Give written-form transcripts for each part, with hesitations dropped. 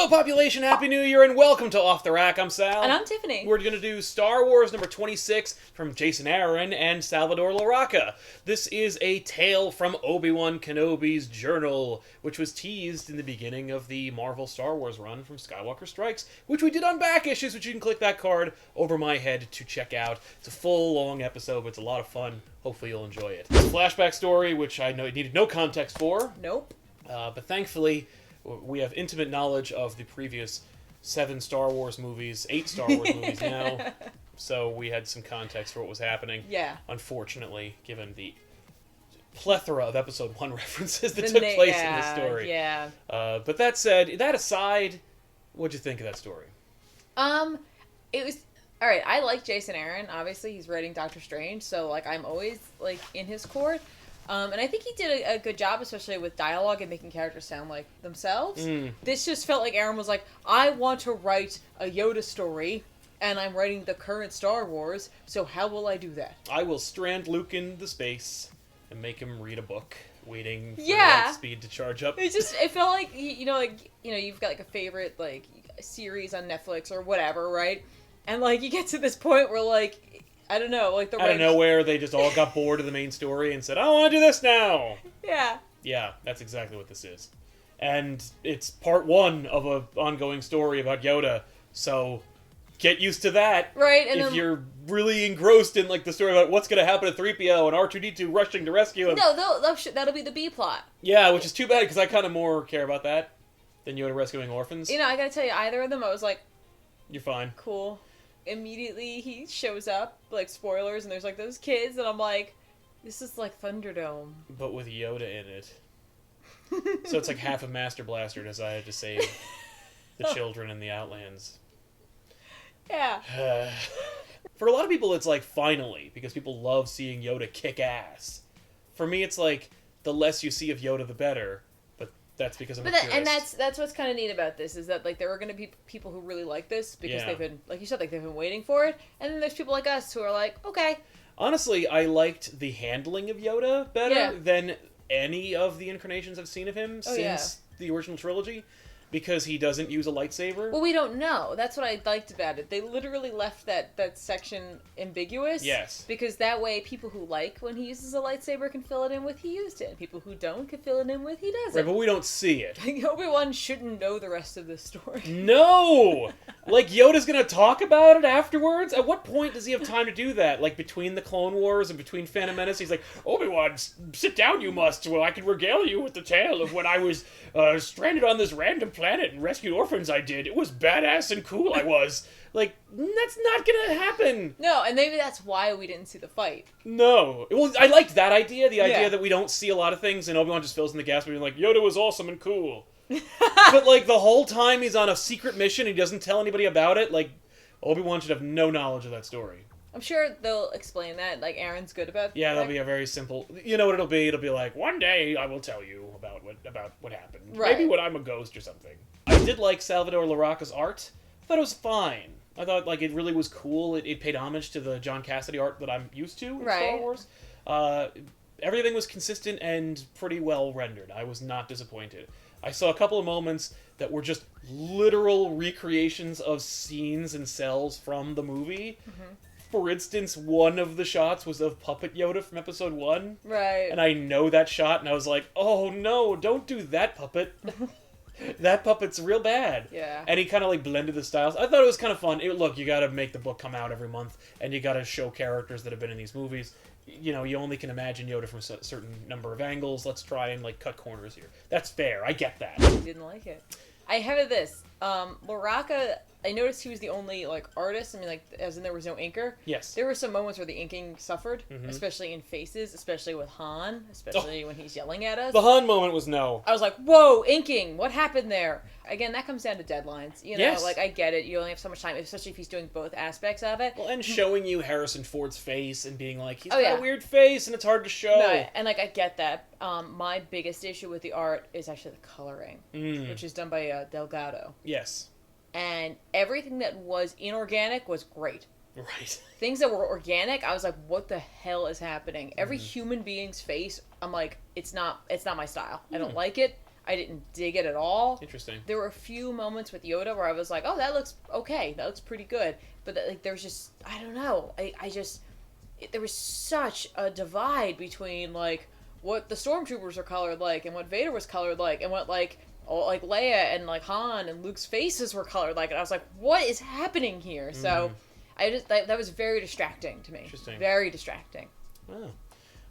Hello, population. Happy New Year, and welcome to Off the Rack. I'm Sal. And I'm Tiffany. We're going to do Star Wars number 26 from Jason Aaron and Salvador Larroca. This is a tale from Obi-Wan Kenobi's journal, which was teased in the beginning of the Marvel Star Wars run from Skywalker Strikes, which we did on back issues, which you can click that card over my head to check out. It's a full, long episode, but it's a lot of fun. Hopefully you'll enjoy it. It's a flashback story, which I know needed no context for. Nope. But thankfully, we have intimate knowledge of the previous 7 Star Wars movies, 8 Star Wars movies now, so we had some context for what was happening. Yeah. Unfortunately, given the plethora of Episode 1 references that took place in this story. Yeah. But that said, that aside, what'd you think of that story? It was... Alright, I like Jason Aaron. Obviously, he's writing Doctor Strange, so, like, I'm always, like, in his court. And I think he did a good job, especially with dialogue and making characters sound like themselves. This just felt like Aaron was like, I want to write a Yoda story, and I'm writing the current Star Wars, so how will I do that? I will strand Luke in the space and make him read a book, waiting for Yeah. light speed to charge up. It felt like, you've got, like, a favorite, like, series on Netflix or whatever, right? And, like, you get to this point where, like, I don't know, like the out of nowhere, they just all got bored of the main story and said, I want to do this now! Yeah. Yeah, that's exactly what this is. And it's part 1 of an ongoing story about Yoda, so get used to that. Right, and if then... you're really engrossed in like the story about what's going to happen to 3PO and R2-D2 rushing to rescue him. No, that'll be the B plot. Yeah, which is too bad, because I kind of more care about that than Yoda rescuing orphans. You know, I gotta tell you, either of them, I was like... You're fine. Cool. Immediately he shows up, like, spoilers, and there's like those kids, and I'm like, this is like Thunderdome. But with Yoda in it. So it's like half a Master Blaster decided to save the children in the Outlands. Yeah. For a lot of people it's like finally, because people love seeing Yoda kick ass. For me it's like, the less you see of Yoda the better. That's because I'm a purist. And that's what's kind of neat about this, is that, like, there are going to be people who really like this because they've been, like you said, like, they've been waiting for it, and then there's people like us who are like, okay. Honestly, I liked the handling of Yoda better than any of the incarnations I've seen of him since the original trilogy, because he doesn't use a lightsaber. Well, we don't know. That's what I liked about it. They literally left that section ambiguous. Yes. Because that way, people who like when he uses a lightsaber can fill it in with he used it. People who don't can fill it in with he doesn't. Right, but we don't see it. Obi-Wan shouldn't know the rest of this story. No! Like, Yoda's gonna talk about it afterwards? At what point does he have time to do that? Like, between the Clone Wars and between Phantom Menace, he's like, Obi-Wan, sit down you must, so I can regale you with the tale of when I was stranded on this random planet and rescued orphans I did. It was badass and cool I was. Like, that's not gonna happen. No, and maybe that's why we didn't see the fight. No. Well, I liked that idea, the idea that we don't see a lot of things and Obi-Wan just fills in the gaps being like, Yoda was awesome and cool. But, like, the whole time he's on a secret mission and he doesn't tell anybody about it, like, Obi-Wan should have no knowledge of that story. I'm sure they'll explain that. Like, Aaron's good about Yeah, that'll be a very simple... You know what it'll be? It'll be like, one day I will tell you about what happened. Right. Maybe when I'm a ghost or something. I did like Salvador Larroca's art. I thought it was fine. I thought, like, it really was cool. It paid homage to the John Cassidy art that I'm used to in Star Wars. Everything was consistent and pretty well rendered. I was not disappointed. I saw a couple of moments that were just literal recreations of scenes and cells from the movie. Mm-hmm. For instance, one of the shots was of Puppet Yoda from Episode 1. Right. And I know that shot, and I was like, oh no, don't do that puppet. That puppet's real bad. Yeah. And he kind of, like, blended the styles. I thought it was kind of fun. Look, you gotta make the book come out every month, and you gotta show characters that have been in these movies. You know, you only can imagine Yoda from a certain number of angles. Let's try and, like, cut corners here. That's fair. I get that. I didn't like it. I have this. Larroca, I noticed he was the only, like, artist. I mean, like, as in there was no inker. Yes. There were some moments where the inking suffered, especially in faces, especially with Han, especially when he's yelling at us. The Han moment was no. I was like, whoa, inking! What happened there? Again, that comes down to deadlines. You know, Yes. like, I get it. You only have so much time, especially if he's doing both aspects of it. Well, and showing you Harrison Ford's face and being like, he's Oh, got yeah. a weird face and it's hard to show. No, and, like, I get that. My biggest issue with the art is actually the coloring, which is done by Delgado. Yes. And everything that was inorganic was great. Right. Things that were organic, I was like, what the hell is happening? Every human being's face, I'm like, it's not my style. I don't like it. I didn't dig it at all. Interesting. There were a few moments with Yoda where I was like, oh, that looks okay. That looks pretty good. But like, there's just, I don't know. There was such a divide between like what the stormtroopers are colored like and what Vader was colored like and what like Leia and like Han and Luke's faces were colored like, and I was like, what is happening here? So that was very distracting to me. Interesting. Very distracting. Oh.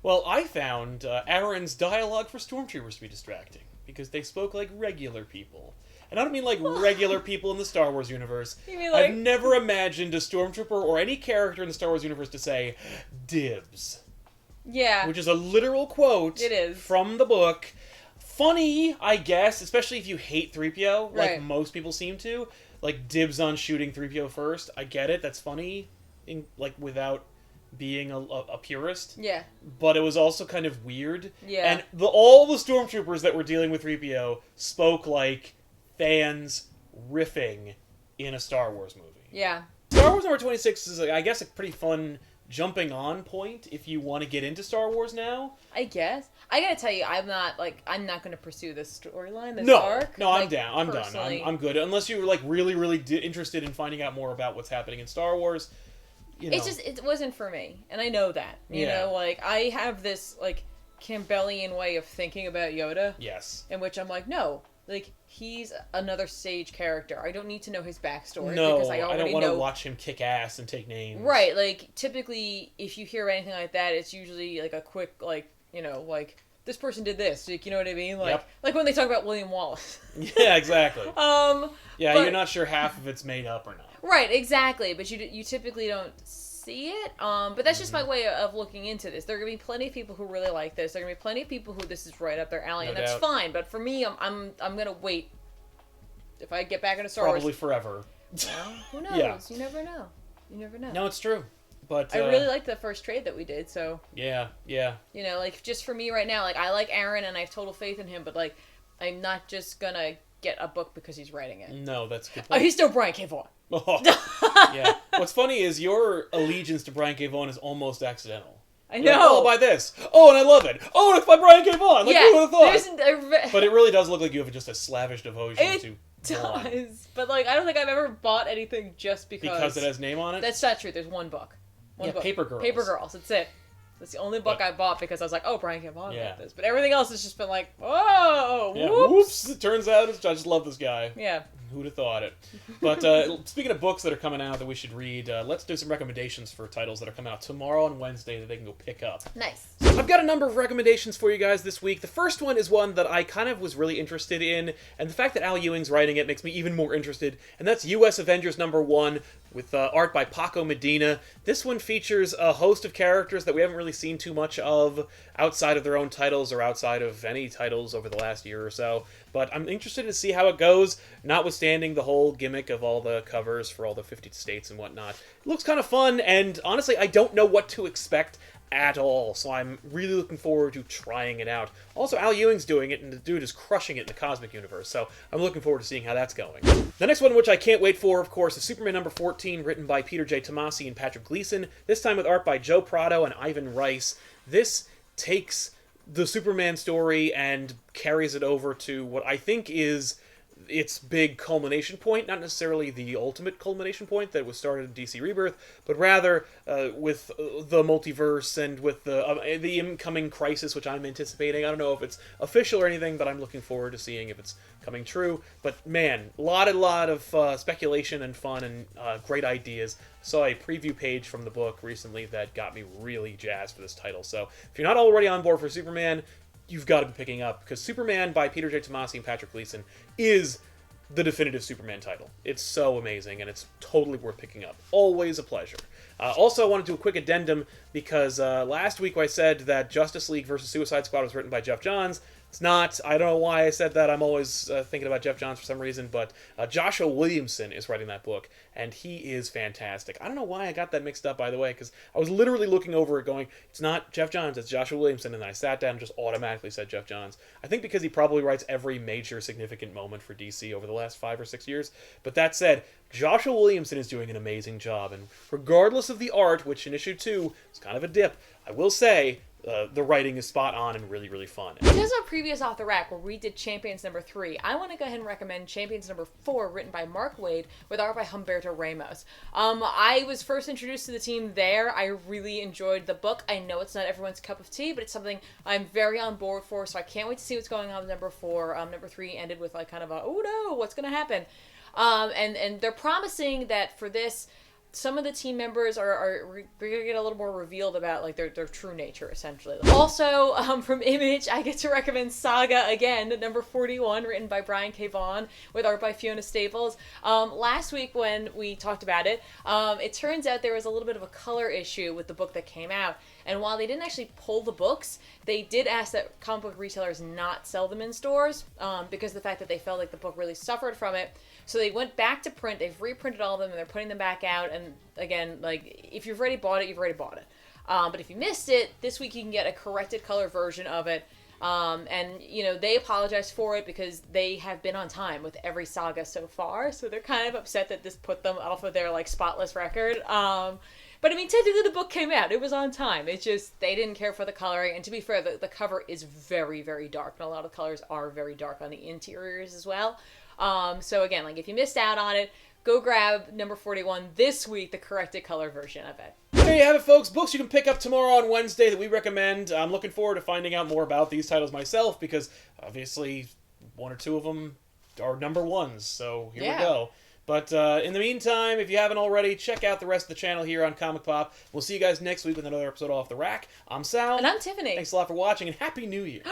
Well, I found Aaron's dialogue for stormtroopers to be distracting because they spoke like regular people. And I don't mean like regular people in the Star Wars universe. You mean like... I've never imagined a stormtrooper or any character in the Star Wars universe to say dibs. Yeah. Which is a literal quote It is. From the book. Funny, I guess, especially if you hate 3PO, like Right. most people seem to. Like, dibs on shooting 3PO first. I get it, that's funny, without being a purist. Yeah. But it was also kind of weird. Yeah. And all the stormtroopers that were dealing with 3PO spoke like fans riffing in a Star Wars movie. Yeah. Star Wars number 26 is, I guess, a pretty fun jumping on point if you want to get into Star Wars now. I guess. I gotta tell you, I'm not gonna pursue this storyline, this No, arc. no, I'm like, down. I'm personally. done. I'm good. Unless you were like really interested in finding out more about what's happening in Star Wars. You know. It wasn't for me, and I know that. You Yeah. know, like I have this like Campbellian way of thinking about Yoda. Yes. In which I'm like, no, like he's another stage character. I don't need to know his backstory No, because I don't already want to know. watch him kick ass and take names. Right, like typically, if you hear anything like that, it's usually like a quick like this person did this. Like, you know what I mean? Like Yep. like when they talk about William Wallace. Yeah, exactly. Yeah, but, you're not sure half of it's made up or not. Right, exactly. But you typically don't see it. But that's just my way of looking into this. There are gonna be plenty of people who really like this. There are gonna be plenty of people who this is right up their alley, No and that's doubt. fine. But for me, I'm gonna wait. If I get back into Star Probably Wars, forever. well, who knows? Yeah. You never know. You never know. No, it's true. But I really liked the first trade that we did. So yeah. you know, like just for me right now, like I like Aaron and I have total faith in him. But like, I'm not just gonna get a book because he's writing it. No, that's a good Oh, point. he's still Brian K. Vaughan. Oh, yeah. What's funny is your allegiance to Brian K. Vaughan is almost accidental. I You're know. like, oh, I'll buy this. Oh, and I love it. Oh, and it's by Brian K. Vaughan. Like, who would have thought? But it really does look like you have just a slavish devotion to Vaughan. Does, but like I don't think I've ever bought anything just Because it has name on it? That's not true. There's one book. One book. Paper Girls. Paper Girls. That's it. That's the only book But- I bought because I was like, oh, Brian K. Vaughan Yeah. got this. But everything else has just been like, whoa, Yeah, whoops. It turns out I just love this guy. Yeah. Who'd have thought it? But speaking of books that are coming out that we should read, let's do some recommendations for titles that are coming out tomorrow and Wednesday that they can go pick up. Nice. I've got a number of recommendations for you guys this week. The first one is one that I kind of was really interested in, and the fact that Al Ewing's writing it makes me even more interested, and that's U.S. Avengers #1 with art by Paco Medina. This one features a host of characters that we haven't really seen too much of outside of their own titles or outside of any titles over the last year or so. But I'm interested to see how it goes, notwithstanding the whole gimmick of all the covers for all the 50 states and whatnot. It looks kind of fun, and honestly, I don't know what to expect at all, so I'm really looking forward to trying it out. Also, Al Ewing's doing it, and the dude is crushing it in the cosmic universe, so I'm looking forward to seeing how that's going. The next one, which I can't wait for, of course, is Superman #14, written by Peter J. Tomasi and Patrick Gleason, this time with art by Joe Prado and Ivan Rice. This takes the Superman story and carries it over to what I think is its big culmination point, not necessarily the ultimate culmination point that was started in DC Rebirth, but rather with the multiverse and with the incoming crisis, which I'm anticipating. I don't know if it's official or anything, but I'm looking forward to seeing if it's coming true. But man, a lot of speculation and fun and great ideas. Saw a preview page from the book recently that got me really jazzed for this title. So if you're not already on board for Superman, you've got to be picking up, because Superman by Peter J. Tomasi and Patrick Gleason is the definitive Superman title. It's so amazing, and it's totally worth picking up. Always a pleasure. Also, I want to do a quick addendum, because last week I said that Justice League vs. Suicide Squad was written by Jeff Johns. It's not. I don't know why I said that. I'm always thinking about Jeff Johns for some reason, but Joshua Williamson is writing that book, and he is fantastic. I don't know why I got that mixed up, by the way, because I was literally looking over it going, it's not Jeff Johns, it's Joshua Williamson, and then I sat down and just automatically said Jeff Johns. I think because he probably writes every major significant moment for DC over the last 5 or 6 years. But that said, Joshua Williamson is doing an amazing job, and regardless of the art, which in issue 2 is kind of a dip, I will say, the writing is spot on and really, really fun. Because of previous Off the Rack, where we did Champions number 3, I want to go ahead and recommend Champions number 4, written by Mark Waid, with art by Humberto Ramos. I was first introduced to the team there. I really enjoyed the book. I know it's not everyone's cup of tea, but it's something I'm very on board for, so I can't wait to see what's going on with number 4. Number 3 ended with like kind of a, oh no, what's going to happen? And they're promising that for this, some of the team members are going to get a little more revealed about like their true nature, essentially. Also, from Image, I get to recommend Saga again, number 41, written by Brian K. Vaughan, with art by Fiona Staples. Last week when we talked about it, it turns out there was a little bit of a color issue with the book that came out. And while they didn't actually pull the books, they did ask that comic book retailers not sell them in stores because of the fact that they felt like the book really suffered from it. So they went back to print. They've reprinted all of them, and they're putting them back out. And again, like, if you've already bought it, you've already bought it. But if you missed it, this week you can get a corrected color version of it. And, you know, they apologize for it because they have been on time with every Saga so far. So they're kind of upset that this put them off of their, like, spotless record. But, I mean, technically the book came out. It was on time. It's just they didn't care for the coloring. And to be fair, the cover is very, very dark. And a lot of the colors are very dark on the interiors as well. So again, like if you missed out on it, go grab number 41 this week, the corrected color version of it. There you have it, folks. Books you can pick up tomorrow on Wednesday that we recommend. I'm looking forward to finding out more about these titles myself because obviously 1 or 2 of them are number 1s. So here we go. But in the meantime, if you haven't already, check out the rest of the channel here on Comic Pop. We'll see you guys next week with another episode of Off the Rack. I'm Sal. And I'm Tiffany. Thanks a lot for watching, and Happy New Year.